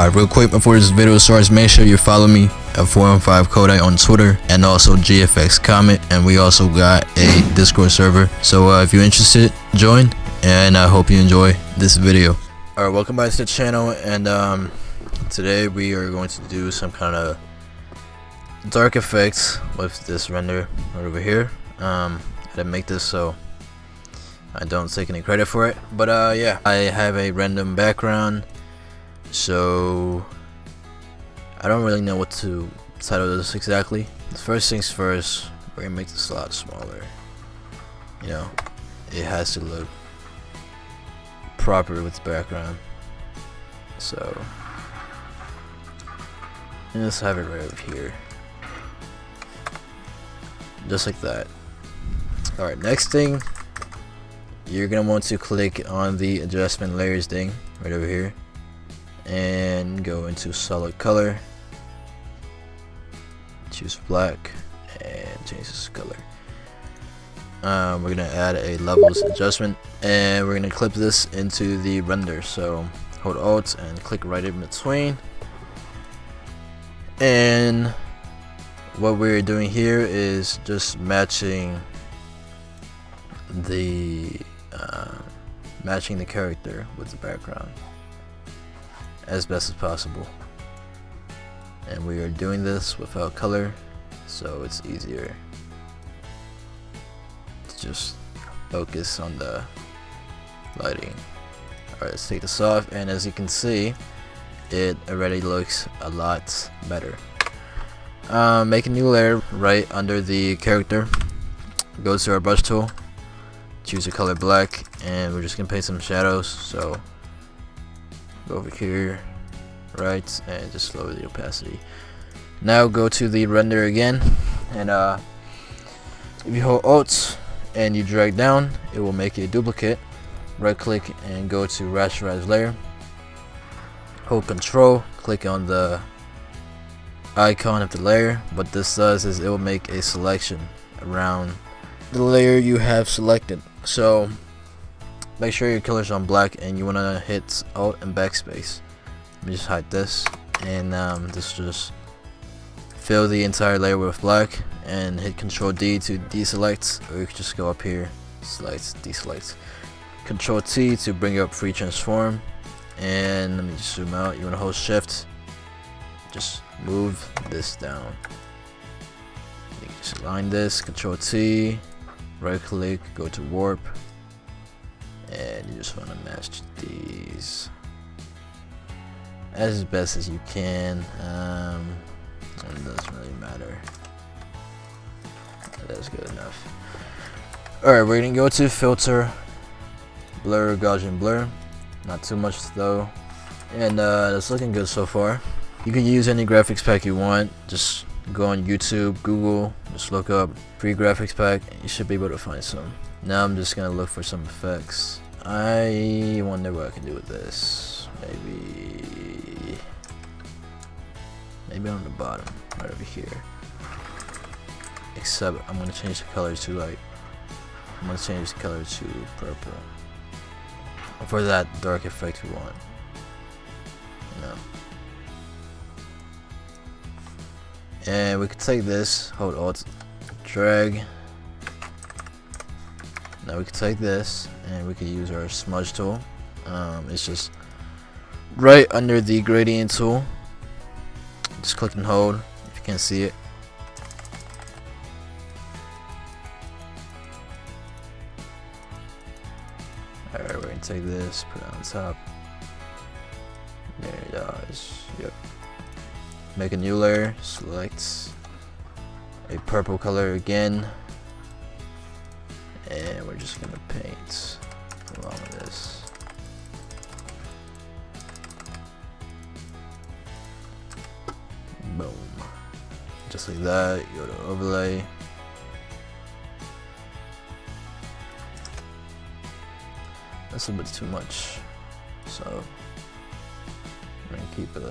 Real quick before this video starts, make sure you follow me at 415 Kodak on Twitter and also GFX COMET, and we also got a Discord server. So if you're interested, join, and I hope you enjoy this video. Alright, welcome back to the channel, and today we are going to do some kind of dark effects with this render right over here. I didn't make this, so I don't take any credit for it, but yeah, I have a random background, so I don't really know what to title this exactly. First things first, we're gonna make this a lot smaller. You know, it has to look proper with the background, so let's have it right over here, just like that. Alright, next thing, you're gonna want to click on the adjustment layers thing right over here and go into solid color, choose black and change this color. We're gonna add a levels adjustment and we're gonna clip this into the render, so hold Alt and click right in between. And what we're doing here is just matching the character with the background as best as possible, and we are doing this without color, so it's easier to just focus on the lighting. Alright, let's take this off, and as you can see, it already looks a lot better. Make a new layer right under the character, go to our brush tool, choose the color black, and we're just gonna paint some shadows, so go over here, right, and just lower the opacity. Now go to the render again, and if you hold Alt and you drag down, it will make a duplicate. Right click and go to rasterize layer, hold Control, click on the icon of the layer. What this does is it will make a selection around the layer you have selected, so make sure your color's on black and you want to hit Alt and backspace. Let me just hide this, and this just fill the entire layer with black, and hit Control D to deselect, or you can just go up here, select, deselect, Control T to bring up free transform, and let me just zoom out. You want to hold Shift, just move this down. You can just align this, Control T, right click, go to warp, and you just want to match these as best as you can. It doesn't really matter. That's good enough. Alright, we're gonna go to filter, blur, Gaussian blur, not too much though, and it's looking good so far. You can use any graphics pack you want. Just go on YouTube, Google, just look up free graphics pack, and you should be able to find some. Now I'm just gonna look for some effects. I wonder what I can do with this. Maybe on the bottom, right over here. Except I'm gonna change the color to I'm gonna change the color to purple for that dark effect we want. You know. And we could take this, hold Alt, drag. Now we could take this and we could use our smudge tool. It's just right under the gradient tool. Just click and hold if you can't see it. Alright, we're gonna take this, put it on top. There it is. Yep. Make a new layer, select a purple color again, and we're just gonna paint along with this. Boom. Just like that. You go to overlay. That's a bit too much, so I'm gonna keep it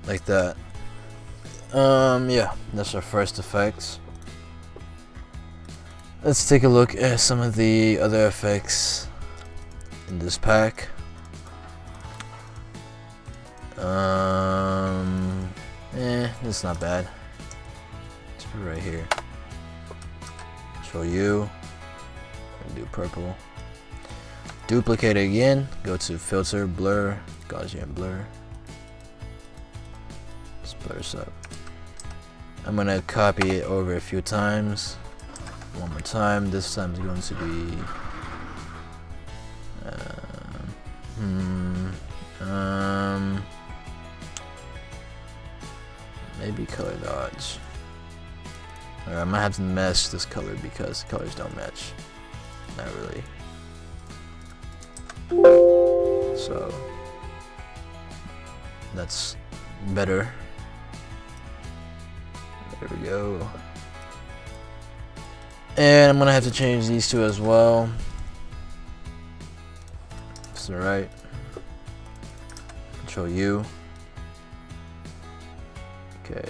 like that. Yeah, that's our first effects. Let's take a look at some of the other effects in this pack. It's not bad. Let's put it right here. Control U. And do purple. Duplicate it again. Go to filter, blur, Gaussian blur. Let's blur this up. I'm gonna copy it over a few times. One more time. This time is going to be maybe color dodge. Alright, I might have to mesh this color because colors don't match. Not really. So that's better. There we go. And I'm gonna have to change these two as well. It's alright. Control U. Okay.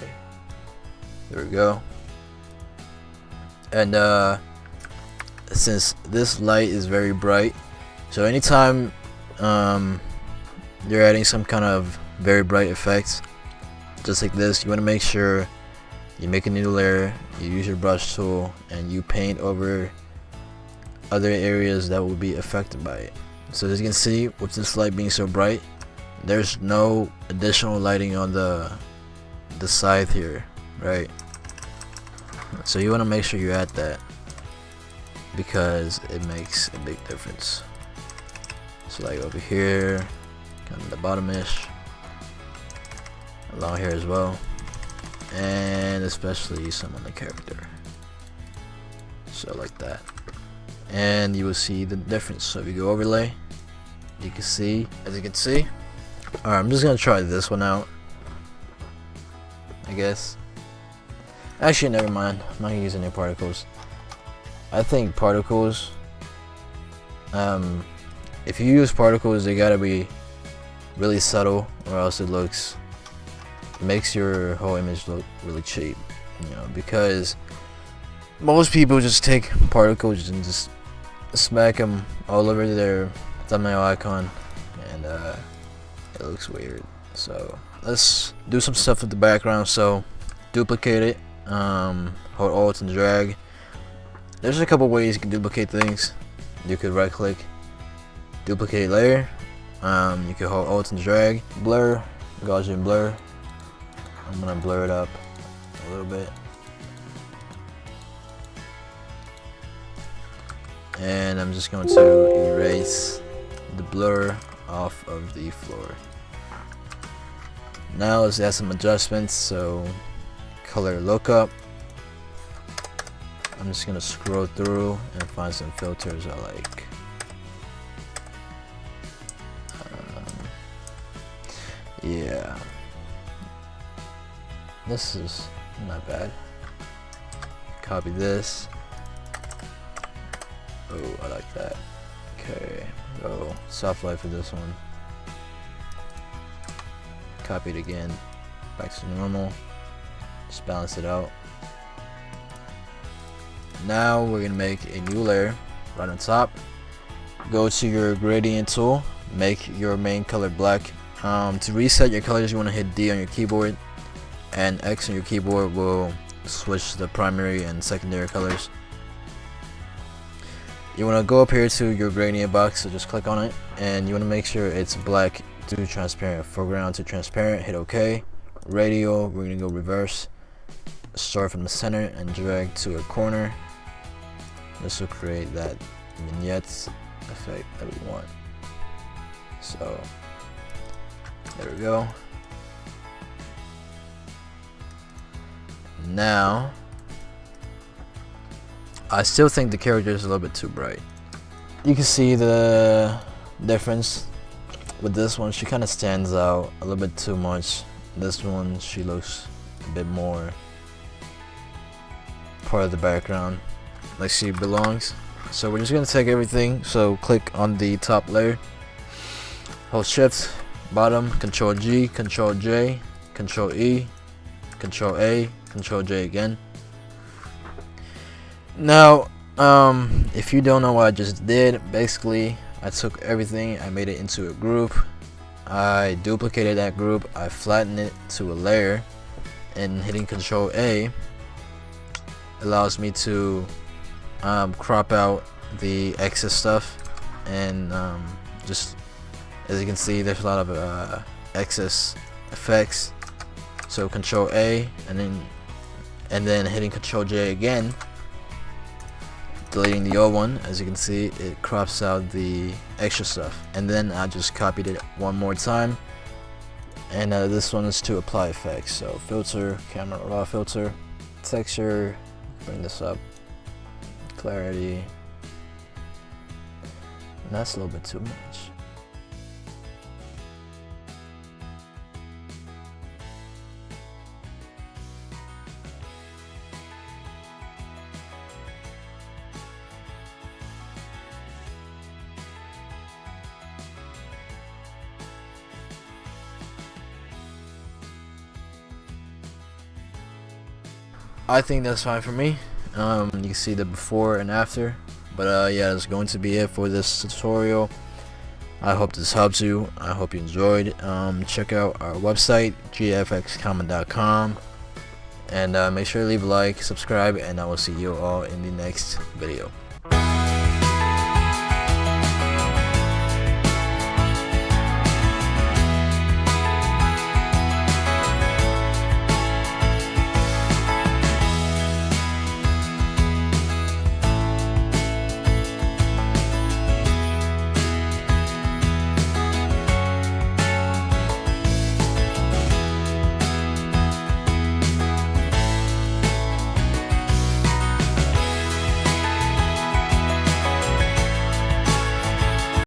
There we go. And since this light is very bright, so anytime you're adding some kind of very bright effects, just like this, you want to make sure you make a new layer, you use your brush tool, and you paint over other areas that will be affected by it. So as you can see, with this light being so bright, there's no additional lighting on the side here, right? So you want to make sure you add that because it makes a big difference. So like over here, kind of the bottom-ish, along here as well, and especially some on the character. So like that, and you will see the difference. So if you go overlay, you can see, as you can see. Alright, I'm just gonna try this one out, I guess. Actually, never mind. I'm not gonna use any particles. I think particles, if you use particles, they gotta be really subtle, or else it makes your whole image look really cheap. You know, because most people just take particles and just smack them all over their thumbnail icon, and it looks weird. So let's do some stuff with the background. So duplicate it. Hold Alt and drag. There's a couple ways you can duplicate things. You could right click, duplicate layer. You can hold Alt and drag. Blur, Gaussian blur. I'm gonna blur it up a little bit, and I'm just going to erase the blur off of the floor. Now let's add some adjustments. So color lookup. I'm just gonna scroll through and find some filters I like. Yeah, this is not bad. Copy this. Oh, I like that. Okay, go soft light for this one. Copy it again, back to normal. Just balance it out. Now we're gonna make a new layer right on top. Go to your gradient tool, make your main color black. To reset your colors, you want to hit D on your keyboard, and X on your keyboard will switch the primary and secondary colors. You want to go up here to your gradient box, so just click on it, and you want to make sure it's black to transparent, foreground to transparent. Hit OK. Radial, we're gonna go reverse. Start from the center and drag to a corner. This will create that vignette effect that we want. So there we go. Now I still think the character is a little bit too bright. You can see the difference with this one. She kind of stands out a little bit too much. This one, she looks a bit more part of the background, like she belongs. So we're just gonna take everything. So click on the top layer, hold shift, bottom, control G, control J, control E, control A, control J again. Now if you don't know what I just did, basically I took everything, I made it into a group. I duplicated that group, I flattened it to a layer, and hitting Control A allows me to crop out the excess stuff, and just as you can see, there's a lot of excess effects. So Control A and then hitting Control J again, deleting the old one. As you can see, it crops out the extra stuff. And then I just copied it one more time, and this one is to apply effects. So filter, camera raw filter, texture, bring this up, clarity, and that's a little bit too much. I think that's fine for me. You can see the before and after. But yeah, that's going to be it for this tutorial. I hope this helps you. I hope you enjoyed. Check out our website, gfxcomet.com, and make sure to leave a like, subscribe, and I will see you all in the next video.